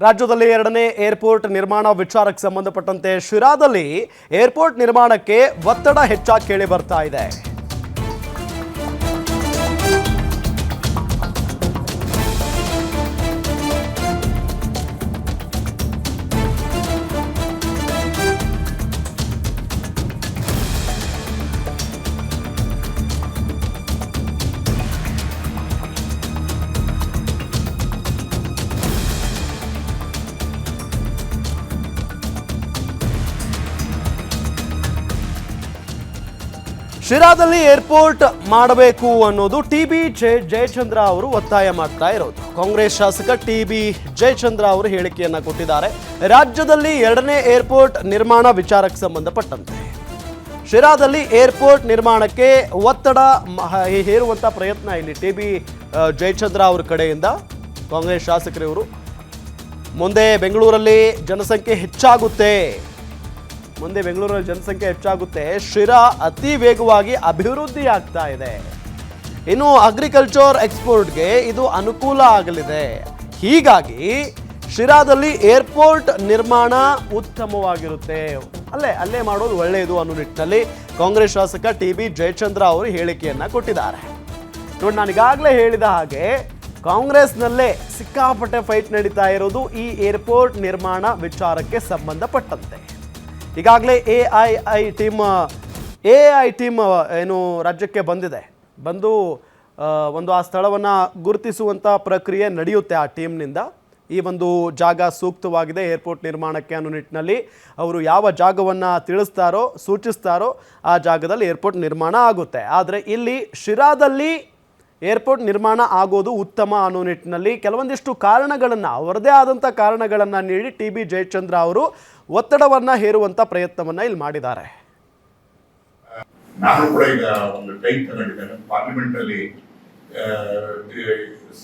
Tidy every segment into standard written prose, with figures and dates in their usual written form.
ರಾಜ್ಯದಲ್ಲಿ ಎರಡನೇ ಏರ್ಪೋರ್ಟ್ ನಿರ್ಮಾಣ ವಿಚಾರಕ್ಕೆ ಸಂಬಂಧಪಟ್ಟಂತೆ ಶಿರಾದಲ್ಲಿ ಏರ್ಪೋರ್ಟ್ ನಿರ್ಮಾಣಕ್ಕೆ ಒತ್ತಡ ಹೆಚ್ಚಾಗಿ ಕೇಳಿ ಬರ್ತಾ ಇದೆ. ಶಿರಾದಲ್ಲಿ ಏರ್ಪೋರ್ಟ್ ಮಾಡಬೇಕು ಅನ್ನೋದು ಟಿ.ಬಿ. ಜಯಚಂದ್ರ ಅವರು ಒತ್ತಾಯ ಮಾಡ್ತಾ ಇರೋದು. ಕಾಂಗ್ರೆಸ್ ಶಾಸಕ ಟಿ.ಬಿ. ಜಯಚಂದ್ರ ಅವರು ಹೇಳಿಕೆಯನ್ನ ಕೊಟ್ಟಿದ್ದಾರೆ. ರಾಜ್ಯದಲ್ಲಿ ಎರಡನೇ ಏರ್ಪೋರ್ಟ್ ನಿರ್ಮಾಣ ವಿಚಾರಕ್ಕೆ ಸಂಬಂಧಪಟ್ಟಂತೆ ಶಿರಾದಲ್ಲಿ ಏರ್ಪೋರ್ಟ್ ನಿರ್ಮಾಣಕ್ಕೆ ಒತ್ತಡ ಹೇರುವಂತ ಪ್ರಯತ್ನ ಇಲ್ಲಿ ಟಿ.ಬಿ. ಜಯಚಂದ್ರ ಅವರ ಕಡೆಯಿಂದ ಕಾಂಗ್ರೆಸ್ ಶಾಸಕರು ಮುಂದೆ ಬೆಂಗಳೂರಲ್ಲಿ ಜನಸಂಖ್ಯೆ ಹೆಚ್ಚಾಗುತ್ತೆ, ಶಿರಾ ಅತಿ ವೇಗವಾಗಿ ಅಭಿವೃದ್ಧಿ ಆಗ್ತಾ ಇದೆ, ಇನ್ನು ಅಗ್ರಿಕಲ್ಚರ್ ಎಕ್ಸ್ಪೋರ್ಟ್ಗೆ ಇದು ಅನುಕೂಲ ಆಗಲಿದೆ, ಹೀಗಾಗಿ ಶಿರಾದಲ್ಲಿ ಏರ್ಪೋರ್ಟ್ ನಿರ್ಮಾಣ ಉತ್ತಮವಾಗಿರುತ್ತೆ, ಅಲ್ಲೇ ಮಾಡೋದು ಒಳ್ಳೆಯದು ಅನ್ನೋ ನಿಟ್ಟಿನಲ್ಲಿ ಕಾಂಗ್ರೆಸ್ ಶಾಸಕ ಟಿ.ಬಿ. ಜಯಚಂದ್ರ ಅವರು ಹೇಳಿಕೆಯನ್ನ ಕೊಟ್ಟಿದ್ದಾರೆ. ನೋಡಿ, ನಾನು ಈಗಾಗಲೇ ಹೇಳಿದ ಹಾಗೆ ಕಾಂಗ್ರೆಸ್ನಲ್ಲೇ ಸಿಕ್ಕಾಪಟ್ಟೆ ಫೈಟ್ ನಡೀತಾ ಇರೋದು ಈ ಏರ್ಪೋರ್ಟ್ ನಿರ್ಮಾಣ ವಿಚಾರಕ್ಕೆ ಸಂಬಂಧಪಟ್ಟಂತೆ. ಈಗಾಗಲೇ ಎಐ ಟೀಮ್ ಏನು ರಾಜ್ಯಕ್ಕೆ ಬಂದು ಆ ಸ್ಥಳವನ್ನು ಗುರುತಿಸುವಂಥ ಪ್ರಕ್ರಿಯೆ ನಡೆಯುತ್ತೆ. ಆ ಟೀಮ್ನಿಂದ ಈ ಒಂದು ಜಾಗ ಸೂಕ್ತವಾಗಿದೆ ಏರ್ಪೋರ್ಟ್ ನಿರ್ಮಾಣಕ್ಕೆ ಅನ್ನೋ ನಿಟ್ಟಿನಲ್ಲಿ ಅವರು ಯಾವ ಜಾಗವನ್ನು ಸೂಚಿಸ್ತಾರೋ ಆ ಜಾಗದಲ್ಲಿ ಏರ್ಪೋರ್ಟ್ ನಿರ್ಮಾಣ ಆಗುತ್ತೆ. ಆದರೆ ಇಲ್ಲಿ ಶಿರಾದಲ್ಲಿ ಏರ್ಪೋರ್ಟ್ ನಿರ್ಮಾಣ ಆಗೋದು ಉತ್ತಮ ಅನ್ನೋ ನಿಟ್ಟಿನಲ್ಲಿ ಕೆಲವೊಂದಿಷ್ಟು ಕಾರಣಗಳನ್ನು, ಅವರದೇ ಆದಂಥ ಕಾರಣಗಳನ್ನು ನೀಡಿ ಟಿ.ಬಿ. ಜಯಚಂದ್ರ ಅವರು ಒತ್ತಡವನ್ನು ಹೇರುವಂಥ ಪ್ರಯತ್ನವನ್ನು ಇಲ್ಲಿ ಮಾಡಿದ್ದಾರೆ. ನಾನು ಕೂಡ ಈಗ ಒಂದು ಟೈಮ್ ತಗೊಂಡಿದ್ದೇನೆ ಪಾರ್ಲಿಮೆಂಟಲ್ಲಿ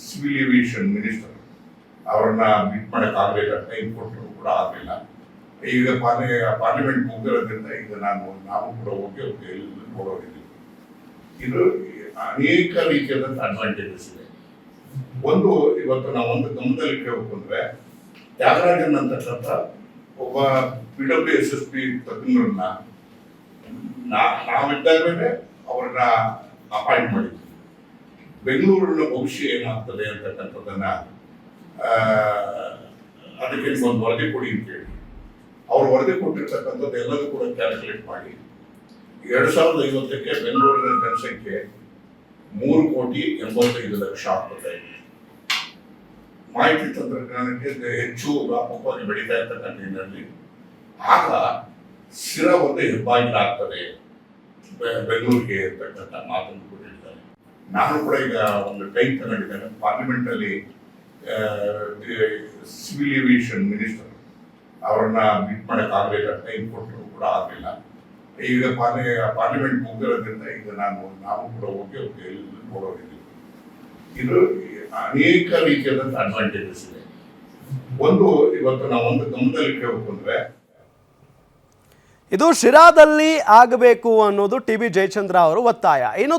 ಸಿವಿಲ್ ಏವಿಯೇಷನ್ ಮಿನಿಸ್ಟರ್ ಅವರನ್ನ ಮೀಟ್ ಮಾಡೋಕ್ಕಾಗಲಿಲ್ಲ, ಟೈಮ್ ಕೊಟ್ಟರು ಕೂಡ ಆಗಲಿಲ್ಲ. ಈಗ ಪಾರ್ಲಿಮೆಂಟ್ ಮುಗಿದಿರೋದ್ರಿಂದ ಈಗ ನಾವು ಕೂಡ ಹೋಗಿ ನೋಡೋದಿಲ್ಲ. ಇದು ಅನೇಕ ರೀತಿಯಾದಂಥ ಅಡ್ವಾಂಟೇಜಸ್ ಇದೆ. ಒಂದು ಇವತ್ತು ನಾವು ಒಂದು ಗಮನದಲ್ಲಿ ಇಟ್ಕೋಬೇಕು ಅಂದ್ರೆ, ತ್ಯಾಗರಾಜನ್ ಅಂತಕ್ಕಂಥ ಒಬ್ಬ PWSSP ತಜ್ಞರನ್ನ ನಾವಿದ್ದಾಗಲೇ ಅವ್ರನ್ನ ಅಪಾಯಿಂಟ್ ಮಾಡಿದ್ವಿ. ಬೆಂಗಳೂರಿನ ಭವಿಷ್ಯ ಏನಾಗ್ತದೆ ಅಂತಕ್ಕಂಥದ್ದನ್ನ ಅದಕ್ಕೆ ಒಂದು ವರದಿ ಕೊಡಿ ಅಂತ ಹೇಳಿ ಅವ್ರು ವರದಿ ಕೊಟ್ಟಿರ್ತಕ್ಕಂಥದ್ದು ಎಲ್ಲದೂ ಕೂಡ ಕ್ಯಾಲ್ಕುಲೇಟ್ ಮಾಡಿ 2050ಕ್ಕೆ ಬೆಂಗಳೂರಿನ ಜನಸಂಖ್ಯೆ 3,85,00,000 ಆಗ್ತದೆ. ಮಾಹಿತಿ ತಂತ್ರಜ್ಞಾನಕ್ಕೆ ಹೆಚ್ಚು ವ್ಯಾಪಕವಾಗಿ ಬೆಳೀತಾ ಇರ್ತಕ್ಕಂಥ ಹಿನ್ನೆಲೆಯಲ್ಲಿ ಆಗ ಶಿರಾ ಒಂದು ಹೆಬ್ಬಾಗಿಲಾಗ್ತದೆ ಬೆಂಗಳೂರಿಗೆ ಇರ್ತಕ್ಕಂಥ ಮಾತನ್ನು ಕೂಡ ಹೇಳಿದ್ದಾರೆ. ನಾನು ಕೂಡ ಈಗ ಒಂದು ಟೈಮ್ ತಗೊಂಡಿದ್ದೇನೆ ಪಾರ್ಲಿಮೆಂಟಲ್ಲಿ ಸಿವಿಲ್ ಏವಿಯೇಷನ್ ಮಿನಿಸ್ಟರ್ ಅವರನ್ನ ಮೀಟ್ ಮಾಡೋಕ್ಕಾಗಲಿಲ್ಲ, ಟೈಮ್ ಕೊಟ್ಟರು ಕೂಡ ಆಗಲಿಲ್ಲ. ಈಗ ಪಾರ್ಲಿಮೆಂಟ್ ಮುಗಿದಿರೋದ್ರಿಂದ ಈಗ ನಾವು ಕೂಡ ಹೋಗಿ ನೋಡೋದಿಲ್ಲ. ಇದು ಅನೇಕ ರೀತಿಯಾದಂಥ ಅಡ್ವಾಂಟೇಜಸ್ ಇದೆ. ಒಂದು ಇವತ್ತು ನಾವು ಒಂದು ಗಮನದಲ್ಲಿ ಇಟ್ಕೋಬೇಕು ಅಂದ್ರೆ, ಇದು ಶಿರಾದಲ್ಲಿ ಆಗಬೇಕು ಅನ್ನೋದು ಟಿ.ಬಿ. ಜಯಚಂದ್ರ ಅವರು ಒತ್ತಾಯ. ಇನ್ನು